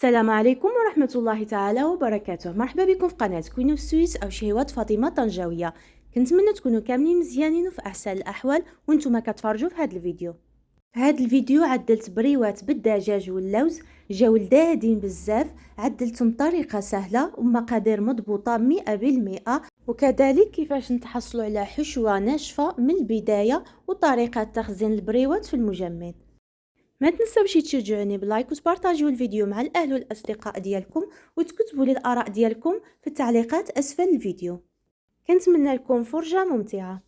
السلام عليكم ورحمة الله تعالى وبركاته. مرحبا بكم في قناة كوينو السويس أو شهوات فاطمة طنجاوية. كنتمنى تكونوا كاملين مزيانين وفي أحسن الأحوال وانتم كتفرجوا في هذا الفيديو. في هذا الفيديو عدلت بريوات بالدجاج واللوز، جاو لذاذين بزاف. عدلتهم بطريقة سهلة ومقادير مضبوطة 100%، وكذلك كيفاش نتحصلوا على حشوة ناشفة من البداية وطريقة تخزين البريوات في المجمد. ما تنساوش تشجعوني بلايك وتبارطاجيو الفيديو مع الاهل والاصدقاء ديالكم، وتكتبوا لي الاراء ديالكم في التعليقات اسفل الفيديو. كنتمنى لكم فرجة ممتعة.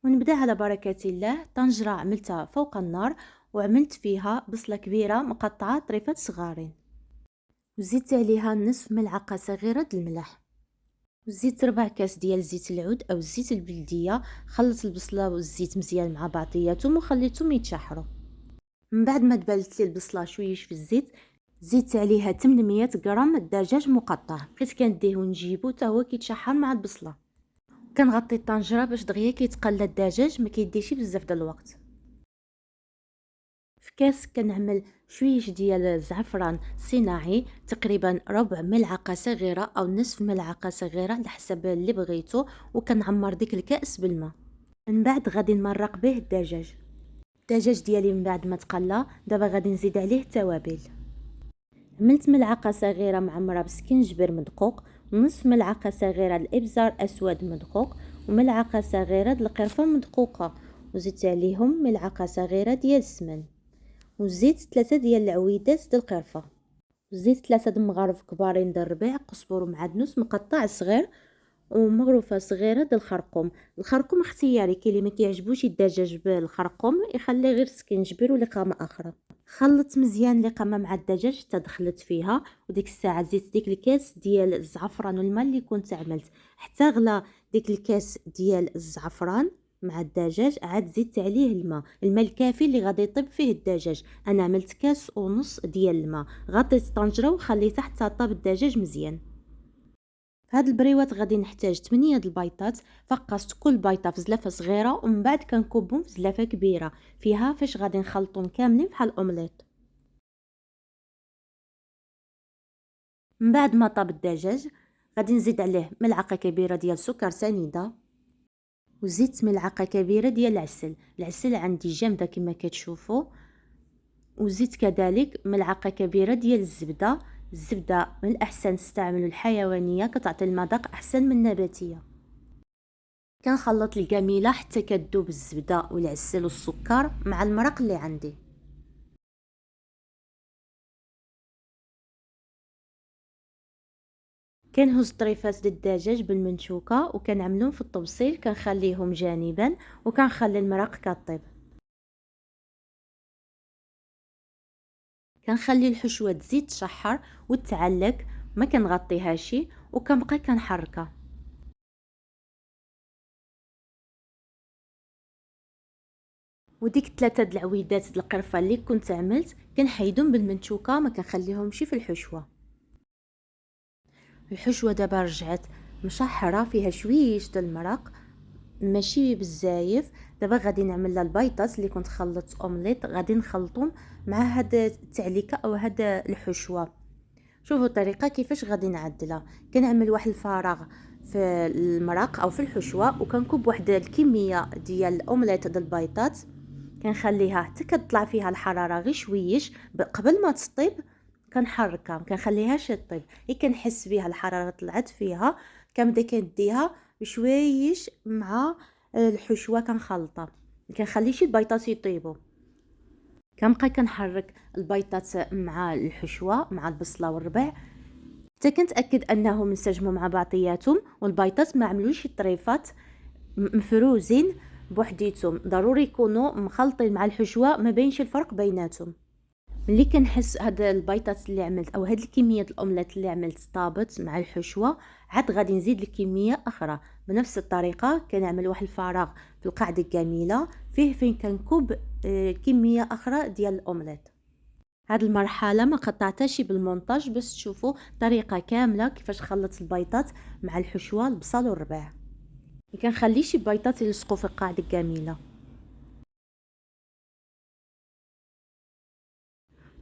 ونبدا على بركة الله. طنجرة عملتها فوق النار وعملت فيها بصلة كبيرة مقطعة طريفات صغارين، وزدت عليها نصف ملعقة صغيرة الملح، وزيت ربع كاس ديال زيت العود او الزيت البلديه. خلط البصله والزيت مزيان مع بعضياتهم وخليتهم يتشحروا. من بعد ما دبلت لي البصله شويش في الزيت، زدت عليها 800 غرام دجاج مقطع، بقيت كنديه ونجيبو حتى هو كيتشحر مع البصله. كنغطي الطنجره باش دغيا كيتقلى الدجاج، ما كيديش بزاف د الوقت. في كاس كنعمل شويش ديال الزعفران صناعي، تقريبا ربع ملعقه صغيره او نصف ملعقه صغيره على حسب اللي بغيتو، وكنعمر ديك الكاس بالماء. من بعد غادي نمرق به الدجاج ديالي. من بعد ما تقلى دابا غادي نزيد عليه التوابل. عملت ملعقه صغيره معمره بسكنجبر مدقوق، ونصف ملعقه صغيره الابزار اسود مدقوق، وملعقه صغيره د القرفه مدقوقه، وزدت عليهم ملعقه صغيره ديال السمن، وزيت 3 ديال العويدات د القرفه، وزيت 3 د مغارف كبارين د الربيع قزبر ومعدنوس مقطع صغير، ومغروفه صغيره د الخرقوم اختياري. كاين اللي ما كيعجبوش الدجاج بالخرقوم يخليه غير سكنجبير ولا قامه اخرى. خلط مزيان القامه مع الدجاج حتى دخلت فيها، وديك الساعه زيت ديك الكاس ديال الزعفران والماء اللي كنت عملت حتى غلا ديك الكاس ديال الزعفران مع الدجاج. عاد زدت عليه الماء الكافي اللي غادي يطيب فيه الدجاج. انا عملت كاس ونص ديال الماء، غطيت الطنجره وخليتها حتى طاب الدجاج مزيان. في هاد البريوات غادي نحتاج 8 د البيضات. فقست كل بيضه في زلافه صغيره، ومن بعد كنكبهم في زلافه كبيره فيها فاش غادي نخلطهم كاملين بحال اومليط. من بعد ما طاب الدجاج غادي نزيد عليه ملعقه كبيره ديال سكر سنيده، وزيت ملعقه كبيره ديال العسل عندي جامده كما كتشوفوا، وزيت كذلك ملعقه كبيره ديال الزبده من الاحسن تستعملوا الحيوانيه، كتعطي المذاق احسن من النباتيه. كنخلط الكميله حتى كتذوب الزبده والعسل والسكر مع المرق اللي عندي. كنهز طريفات الدجاج بالمنشوكه وكنعملهم في الطبسيل، كنخليهم جانبا وكنخلي المرق كطيب. كنخلي الحشوه تزيد تشحر وتعلق، ما كنغطيهاش وكنبقى كنحركها. وديك 3 د العويدات د القرفه اللي كنت عملت كنحيدهم بالمنشوكه، ما كنخليهمش في الحشوه. الحشوه دابا رجعت مشحره فيها شويش د المرق ماشي بزاف. دابا غادي نعمل لها البيضات اللي كنت خلطت اومليط، غادي نخلطهم مع هاد التعليكه او هاد الحشوه. شوفوا الطريقه كيفاش غادي نعدلها. كنعمل واحد الفراغ في المرق او في الحشوه، وكنكب واحد الكميه ديال الاومليط د البيضات، كنخليها حتى كتطلع فيها الحراره غير شويش قبل ما تطيب. كنحركها ما كنخليهاش تطيب، كنحس بها الحراره طلعت فيها، كنبدا كنديها بشويش مع الحشوه كنخلطها، ما كنخليش البيضات يطيبوا. كنبقى كنحرك البيضات مع الحشوه مع البصله والربع حتى كنتاكد انهم انسجموا مع بعضياتهم، والبيضات ما عملوش الطريفات مفروزين بوحديتهم، ضروري يكونوا مخلطين مع الحشوه ما بينش الفرق بيناتهم. ملي كنحس هاد البيضات اللي عملت او هاد الكميه الاومليت اللي عملت طابت مع الحشوه، عاد غادي نزيد الكميه اخرى بنفس الطريقه. كنعمل واحد الفراغ في القاعده الكامله فيه فين كنكب كميه اخرى ديال الاومليت. هاد المرحله ما قطعتهاش بالمونتاج باش تشوفوا طريقه كامله كيفاش خلطت البيضات مع الحشوه البصل والربيع. ما كنخليش البيضات يلصقوا في القاعده كامله.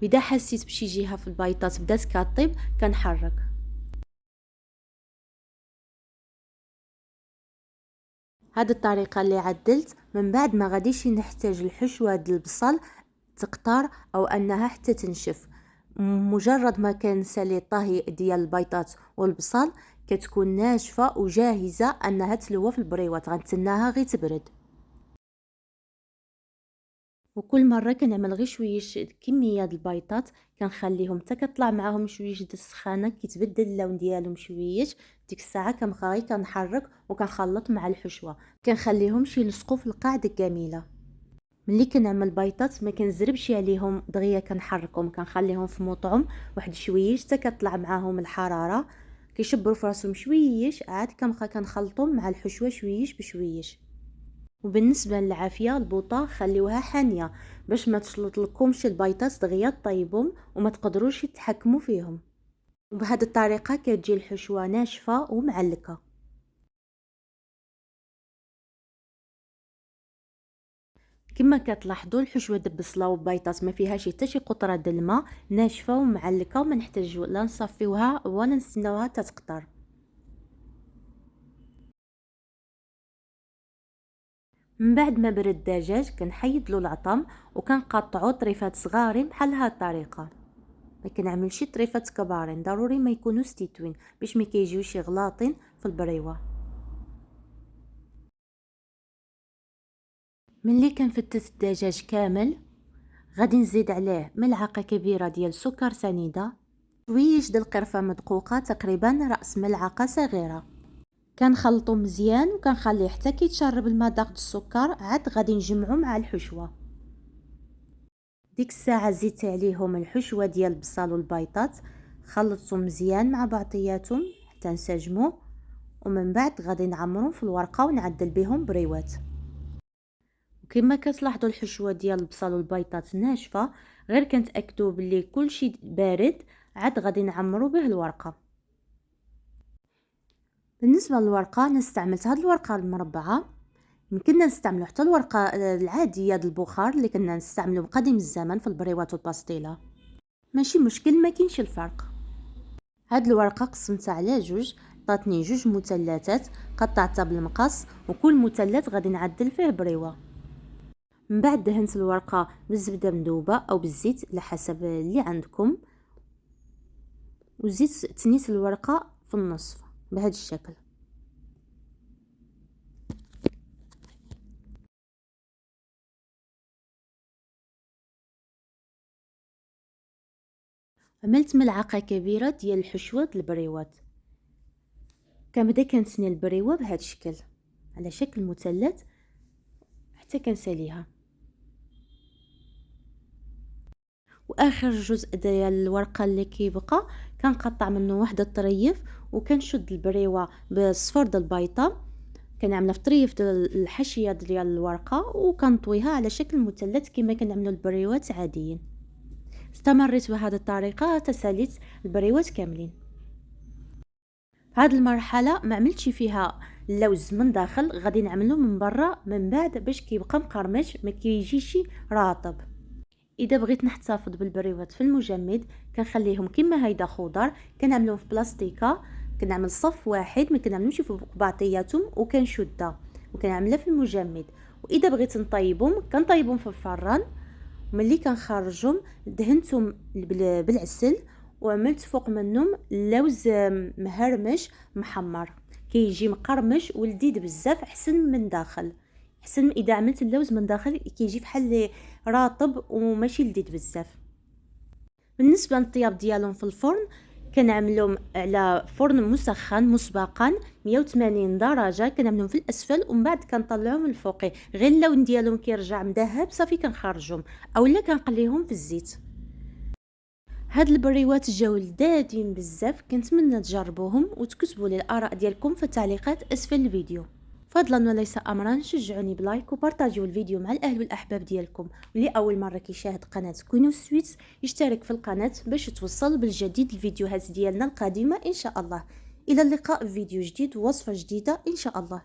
واذا حسيت بشي جهه في البيطات بدات كطيب كنحرك. هاد الطريقه اللي عدلت من بعد ما غاديش نحتاج الحشوه ديال البصل تقطر او انها حتى تنشف. مجرد ما كنسالي الطهي ديال البيضات والبصل كتكون ناشفه وجاهزه انها تلوى في البريوات، غنتسناها غير تبرد. وكل مره كنعمل غير شويش كميه د البيضات كنخليهم حتى كطلع معاهم شويش د السخانه كيتبدل اللون ديالهم شويش. ديك الساعه كنبقى غير كنحرك وكنخلط مع الحشوه، كنخليهمش يلصقوا في القاع كامله. ملي كنعمل بيضات ما كنزربش عليهم دغيا، كنحركهم كنخليهم في مطعم واحد شويش حتى كطلع معاهم الحراره كيشبروا في راسهم شويش، عاد كنبقى كنخلطهم مع الحشوه شويش بشويش. وبالنسبه للعافيه البوطه خليوها حانيه باش ما تشلط لكمش البيضات دغيا طيبهم وما تقدروش تتحكموا فيهم. وبهذه الطريقه كتجي الحشوه ناشفه ومعلكه. كما كتلاحظوا الحشوه د البصله والبيضات ما فيهاش حتى شي قطره د الماء، ناشفه ومعلكه وما نحتاجوا لا نصفيوها ولا نستناوها تتقطر. من بعد ما برد الدجاج كنحيد له العظم وكنقطعو طريفات صغارين بحال هاد الطريقه. ما كنعملش طريفات كبارين، ضروري ما يكونوا ستيتوين باش ما كيجيوش غلاطين في البريوه. ملي كنفتت الدجاج كامل غادي نزيد عليه ملعقه كبيره ديال سكر سنيده، شويش ديال القرفه مدقوقه تقريبا راس ملعقه صغيره. كنخلطو مزيان وكنخليه حتى كيتشرب المذاق ديال السكر، عاد غادي نجمعو مع الحشوه. ديك الساعه زدت عليهم الحشوه ديال البصل والبيضات، خلطتهم مزيان مع بعضياتهم حتى انسجموا، ومن بعد غادي نعمرهم في الورقه ونعدل بهم بريوات. وكما كتلاحظوا الحشوه ديال البصل والبيضات ناشفه، غير كنتاكدوا بلي كلشي بارد، عاد غادي نعمروا به الورقه. بالنسبه للورقه انا استعملت هذه الورقه المربعه، يمكننا نستعملوا حتى الورقه العاديه ديال البخار اللي كنا نستعملوا قديم الزمن في البريوات والباستيله، ماشي مشكل، ما كاينش الفرق. هاد الورقه قسمتها على جوج، عطاتني جوج مثلثات قطعتها بالمقص، وكل مثلث غادي نعدل فيه بريوه. من بعد دهنت الورقه بالزبده مذوبه او بالزيت على حسب اللي عندكم، وزيت تنيت الورقه في النصف بهذا الشكل. عملت ملعقه كبيره ديال الحشوه ديال البريوات، كنبدا كنتني البريوه بهذا الشكل على شكل مثلث حتى كنساليها. واخر جزء ديال الورقه اللي كيبقى كنقطع منه واحد الطريف وكنشد البريوه بالصفر ديال البيضه، كنعملها في طريف ديال الحاشيه ديال الورقه وكنطويها على شكل مثلث كما كنعملوا البريوات عاديين. استمريت بهذه الطريقه تساليت البريوات كاملين. هاد المرحله ما عملتش فيها اللوز من داخل، غادي نعملو من برا من بعد باش كيبقى مقرمش ما كيجيش رطب. اذا بغيت نحتفظ بالبريوات في المجمد كنخليهم كما هيدا خضر، كنعملهم في بلاستيكه، كنعمل صف واحد ما كنعملوش في بعضياتهم وكنشدها وكنعملها في المجمد. واذا بغيت نطيبهم كنطيبهم في الفران، ملي كنخرجهم دهنتهم بالعسل وعملت فوق منهم اللوز مهرمش محمر، كيجي مقرمش ولذيذ بزاف، احسن من داخل. احسن اذا عملت اللوز من داخل كيجي بحال رطب وماشي لذيذ بزاف. بالنسبه للطياب ديالهم في الفرن كنعملهم على فرن مسخن مسبقا 180 درجه، كنعملهم في الاسفل ومن بعد كنطلعهم الفوقي، غير اللون ديالهم كيرجع مذهب صافي كنخرجهم اولا كنقليهم في الزيت. هاد البريوات جاو لذاذين بزاف، كنتمنى تجربوهم وتكتبوا لي الاراء ديالكم في التعليقات اسفل الفيديو. فضلا وليس امرا شجعوني بلايك وبارطاجيو الفيديو مع الاهل والاحباب ديالكم، واللي اول مره كيشاهد قناه كونو سويت يشترك في القناه باش توصل بالجديد الفيديوهات ديالنا القادمه ان شاء الله. الى اللقاء في فيديو جديد ووصفه جديده ان شاء الله.